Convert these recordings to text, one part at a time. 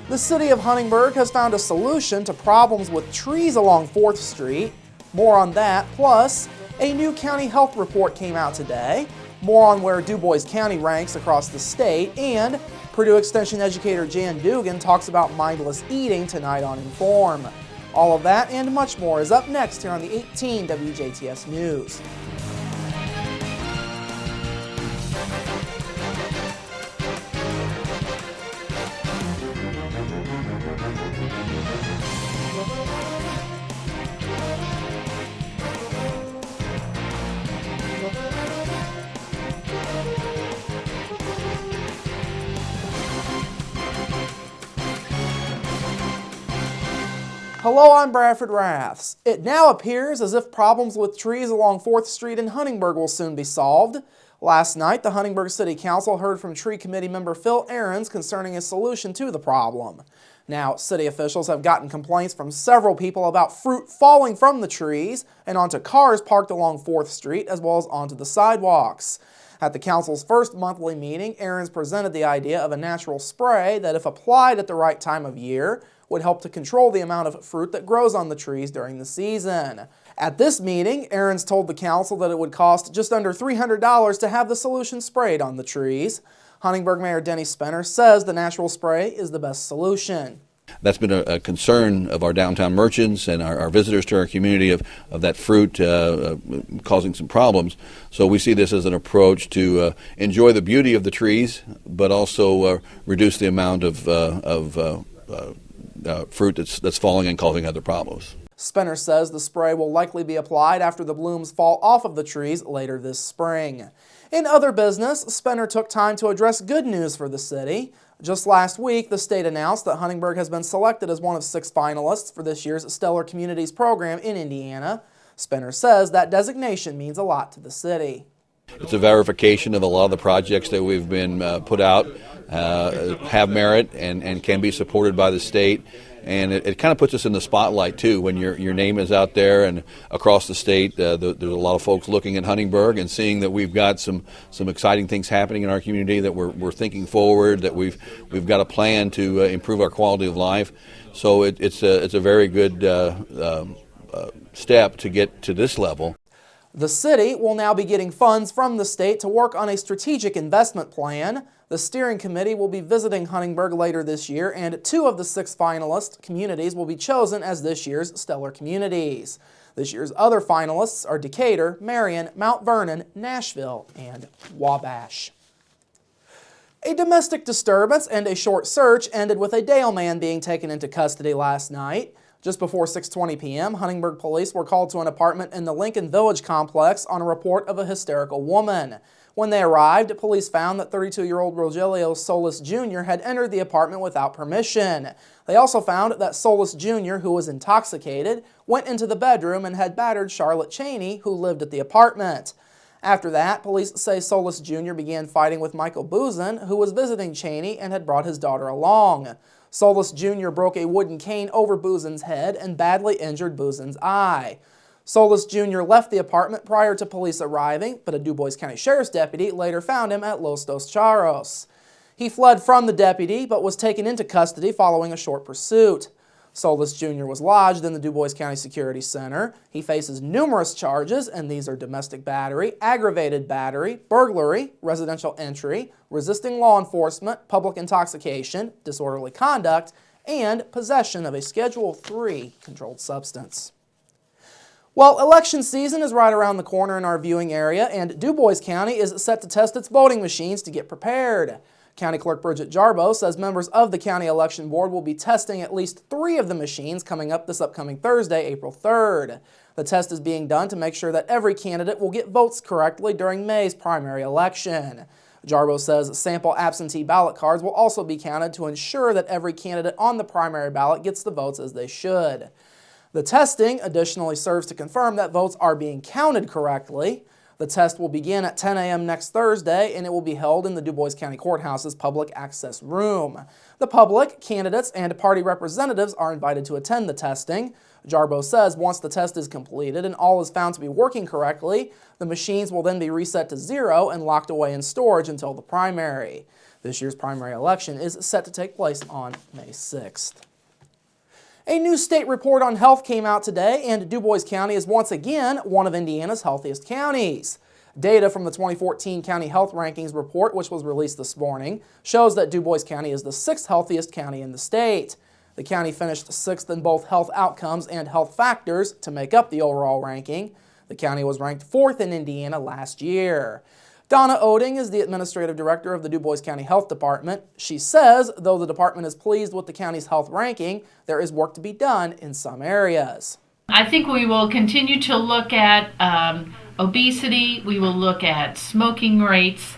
The city of Huntingburg has found a solution to problems with trees along 4th Street. More on that, plus a new county health report came out today. More on where Du Bois County ranks across the state, and Purdue Extension educator Jan Dugan talks about mindless eating tonight on Inform. All of that and much more is up next here on the 18 WJTS News. Hello, I'm Bradford Raths. It now appears as if problems with trees along 4th Street in Huntingburg will soon be solved. Last night, the Huntingburg City Council heard from Tree Committee member Phil Ahrens concerning a solution to the problem. Now, city officials have gotten complaints from several people about fruit falling from the trees and onto cars parked along 4th Street as well as onto the sidewalks. At the council's first monthly meeting, Ahrens presented the idea of a natural spray that, if applied at the right time of year, would help to control the amount of fruit that grows on the trees during the season. At this meeting, Ahrens told the council that it would cost just under $300 to have the solution sprayed on the trees. Huntingburg Mayor Denny Spenner says the natural spray is the best solution. That's been a concern of our downtown merchants and our visitors to our community of that fruit causing some problems. So we see this as an approach to enjoy the beauty of the trees, but also reduce the amount of fruit that's falling and causing other problems. Spenner says the spray will likely be applied after the blooms fall off of the trees later this spring. In other business, Spenner took time to address good news for the city. Just last week, the state announced that Huntingburg has been selected as one of 6 finalists for this year's Stellar Communities program in Indiana. Spenner says that designation means a lot to the city. It's a verification of a lot of the projects that we've been put out have merit and can be supported by the state. And it kind of puts us in the spotlight, too, when your name is out there and across the state. There's a lot of folks looking at Huntingburg and seeing that we've got some exciting things happening in our community, that we're thinking forward, that we've got a plan to improve our quality of life. So it's a very good step to get to this level. The city will now be getting funds from the state to work on a strategic investment plan. The steering committee will be visiting Huntingburg later this year, and 2 of the 6 finalist communities will be chosen as this year's Stellar Communities. This year's other finalists are Decatur, Marion, Mount Vernon, Nashville, and Wabash. A domestic disturbance and a short search ended with a Dale man being taken into custody last night. Just before 6:20 p.m., Huntingburg police were called to an apartment in the Lincoln Village complex on a report of a hysterical woman. When they arrived, police found that 32-year-old Rogelio Solis Jr. had entered the apartment without permission. They also found that Solis Jr., who was intoxicated, went into the bedroom and had battered Charlotte Cheney, who lived at the apartment. After that, police say Solis Jr. began fighting with Michael Boozin, who was visiting Cheney and had brought his daughter along. Solis Jr. broke a wooden cane over Boozin's head and badly injured Boozin's eye. Solis Jr. left the apartment prior to police arriving, but a Du Bois County Sheriff's deputy later found him at Los Dos Charros. He fled from the deputy, but was taken into custody following a short pursuit. Solis Jr. was lodged in the Du Bois County Security Center. He faces numerous charges, and these are domestic battery, aggravated battery, burglary, residential entry, resisting law enforcement, public intoxication, disorderly conduct, and possession of a Schedule III controlled substance. Well, election season is right around the corner in our viewing area, and Du Bois County is set to test its voting machines to get prepared. County Clerk Bridget Jarbo says members of the County Election Board will be testing at least 3 of the machines coming up this upcoming Thursday, April 3rd. The test is being done to make sure that every candidate will get votes correctly during May's primary election. Jarbo says sample absentee ballot cards will also be counted to ensure that every candidate on the primary ballot gets the votes as they should. The testing additionally serves to confirm that votes are being counted correctly. The test will begin at 10 a.m. next Thursday, and it will be held in the Du Bois County Courthouse's public access room. The public, candidates, and party representatives are invited to attend the testing. Jarbo says once the test is completed and all is found to be working correctly, the machines will then be reset to 0 and locked away in storage until the primary. This year's primary election is set to take place on May 6th. A new state report on health came out today, and Du Bois County is once again one of Indiana's healthiest counties. Data from the 2014 County Health Rankings report, which was released this morning, shows that Du Bois County is the 6th healthiest county in the state. The county finished 6th in both health outcomes and health factors to make up the overall ranking. The county was ranked 4th in Indiana last year. Donna Oding is the administrative director of the Du Bois County Health Department. She says, though the department is pleased with the county's health ranking, there is work to be done in some areas. I think we will continue to look at obesity, we will look at smoking rates,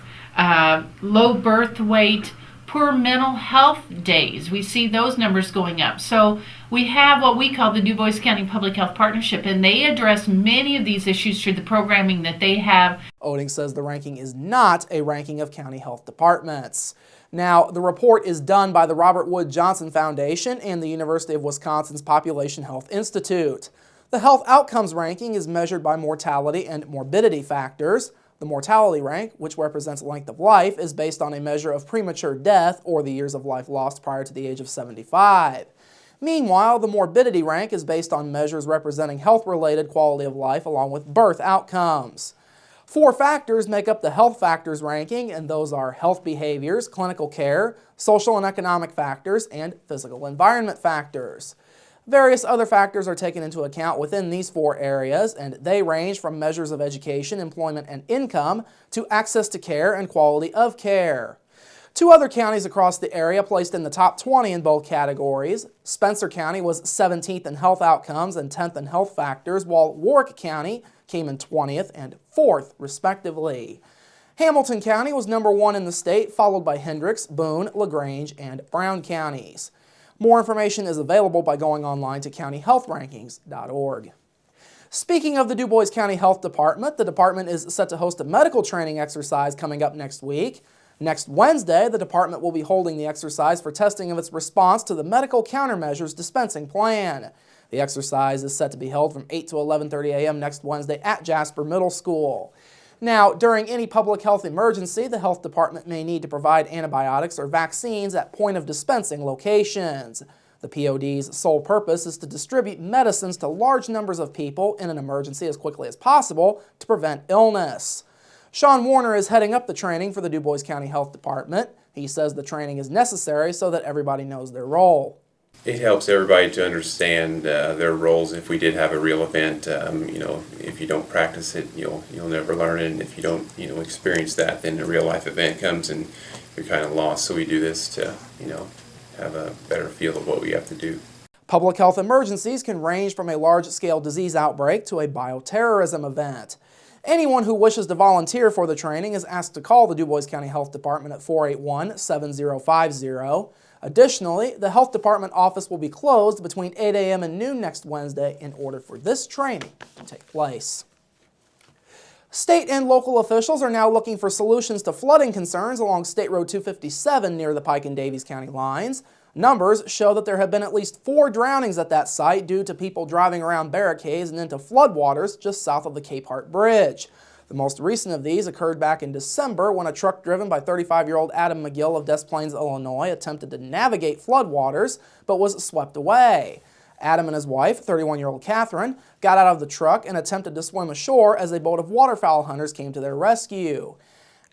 low birth weight, poor mental health days. We see those numbers going up. So we have what we call the Du Bois County Public Health Partnership, and they address many of these issues through the programming that they have. Oding says the ranking is not a ranking of county health departments. Now, the report is done by the Robert Wood Johnson Foundation and the University of Wisconsin's Population Health Institute. The health outcomes ranking is measured by mortality and morbidity factors. The mortality rank, which represents length of life, is based on a measure of premature death or the years of life lost prior to the age of 75. Meanwhile, the morbidity rank is based on measures representing health-related quality of life along with birth outcomes. 4 factors make up the health factors ranking, and those are health behaviors, clinical care, social and economic factors, and physical environment factors. Various other factors are taken into account within these 4 areas, and they range from measures of education, employment, and income to access to care and quality of care. 2 other counties across the area placed in the top 20 in both categories. Spencer County was 17th in health outcomes and 10th in health factors, while Warwick County came in 20th and 4th, respectively. Hamilton County was number 1 in the state, followed by Hendricks, Boone, LaGrange, and Brown counties. More information is available by going online to countyhealthrankings.org. Speaking of the Du Bois County Health Department, the department is set to host a medical training exercise coming up next week. Next Wednesday, the department will be holding the exercise for testing of its response to the Medical Countermeasures Dispensing Plan. The exercise is set to be held from 8 to 11:30 a.m. next Wednesday at Jasper Middle School. Now, during any public health emergency, the health department may need to provide antibiotics or vaccines at point of dispensing locations. The POD's sole purpose is to distribute medicines to large numbers of people in an emergency as quickly as possible to prevent illness. Sean Warner is heading up the training for the Du Bois County Health Department. He says the training is necessary so that everybody knows their role. It helps everybody to understand their roles. If we did have a real event, if you don't practice it, you'll never learn it. And if you don't, experience that, then a real life event comes and you're kind of lost. So we do this to, have a better feel of what we have to do. Public health emergencies can range from a large-scale disease outbreak to a bioterrorism event. Anyone who wishes to volunteer for the training is asked to call the Du Bois County Health Department at 481-7050. Additionally, the Health Department office will be closed between 8 a.m. and noon next Wednesday in order for this training to take place. State and local officials are now looking for solutions to flooding concerns along State Road 257 near the Pike and Davies County lines. Numbers show that there have been at least 4 drownings at that site due to people driving around barricades and into floodwaters just south of the Cape Hart Bridge. The most recent of these occurred back in December when a truck driven by 35-year-old Adam McGill of Des Plaines, Illinois, attempted to navigate floodwaters but was swept away. Adam and his wife, 31-year-old Catherine, got out of the truck and attempted to swim ashore as a boat of waterfowl hunters came to their rescue.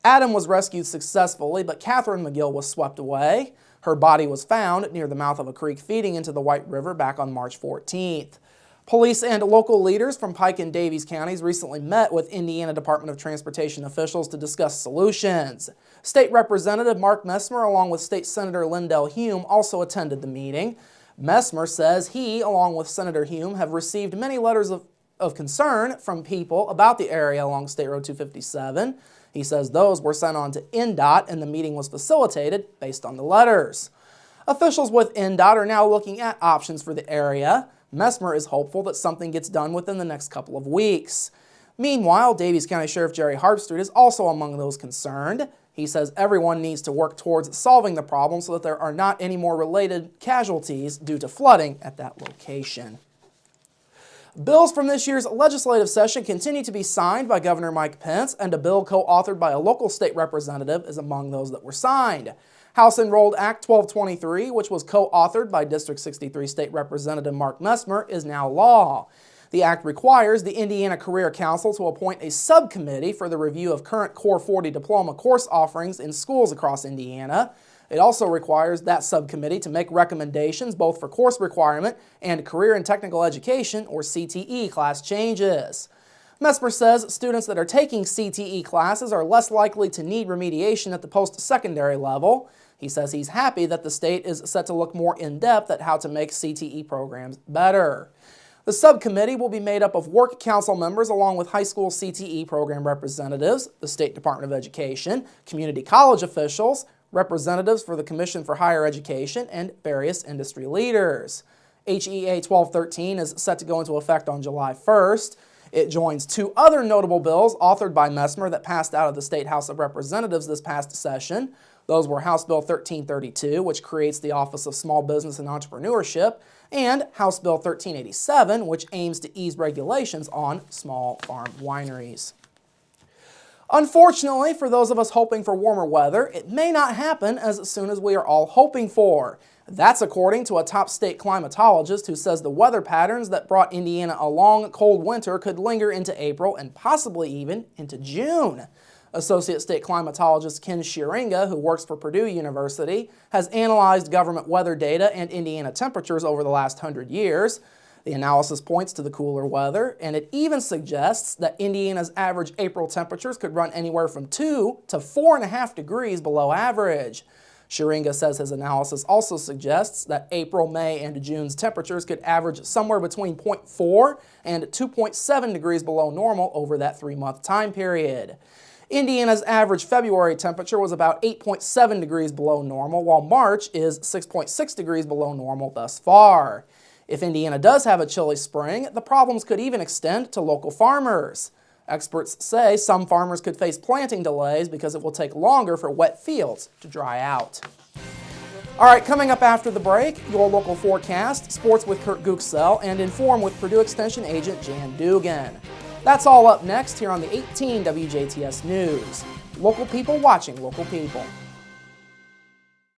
Adam was rescued successfully, but Catherine McGill was swept away. Her body was found near the mouth of a creek feeding into the White River back on March 14th. Police and local leaders from Pike and Davies counties recently met with Indiana Department of Transportation officials to discuss solutions. State Representative Mark Messmer along with State Senator Lindell Hume also attended the meeting. Messmer says he, along with Senator Hume, have received many letters of concern from people about the area along State Road 257. He says those were sent on to INDOT and the meeting was facilitated based on the letters. Officials with INDOT are now looking at options for the area. Messmer is hopeful that something gets done within the next couple of weeks. Meanwhile, Davies County Sheriff Jerry Harpstreet is also among those concerned. He says everyone needs to work towards solving the problem so that there are not any more related casualties due to flooding at that location. Bills from this year's legislative session continue to be signed by Governor Mike Pence, and a bill co-authored by a local state representative is among those that were signed. House Enrolled Act 1223, which was co-authored by District 63 State Representative Mark Messmer, is now law. The act requires the Indiana Career Council to appoint a subcommittee for the review of current Core 40 diploma course offerings in schools across Indiana. It also requires that subcommittee to make recommendations both for course requirement and career and technical education, or CTE, class changes. Messmer says students that are taking CTE classes are less likely to need remediation at the post-secondary level. He says he's happy that the state is set to look more in-depth at how to make CTE programs better. The subcommittee will be made up of work council members along with high school CTE program representatives, the State Department of Education, community college officials, representatives for the Commission for Higher Education, and various industry leaders. HEA 1213 is set to go into effect on July 1st. It joins two other notable bills authored by Messmer that passed out of the State House of Representatives this past session. Those were House Bill 1332, which creates the Office of Small Business and Entrepreneurship, and House Bill 1387, which aims to ease regulations on small farm wineries. Unfortunately, for those of us hoping for warmer weather, it may not happen as soon as we are all hoping for. That's according to a top state climatologist who says the weather patterns that brought Indiana a long, cold winter could linger into April and possibly even into June. Associate State Climatologist Ken Shiringa, who works for Purdue University, has analyzed government weather data and Indiana temperatures over the last 100 years. The analysis points to the cooler weather, and it even suggests that Indiana's average April temperatures could run anywhere from 2 to 4.5 degrees below average. Shiringa says his analysis also suggests that April, May, and June's temperatures could average somewhere between 0.4 and 2.7 degrees below normal over that 3-month time period. Indiana's average February temperature was about 8.7 degrees below normal, while March is 6.6 degrees below normal thus far. If Indiana does have a chilly spring, the problems could even extend to local farmers. Experts say some farmers could face planting delays because it will take longer for wet fields to dry out. All right, coming up after the break, your local forecast, sports with Kurt Gooksell, and Inform with Purdue Extension agent Jan Dugan. That's all up next here on the 18 WJTS News. Local people watching local people.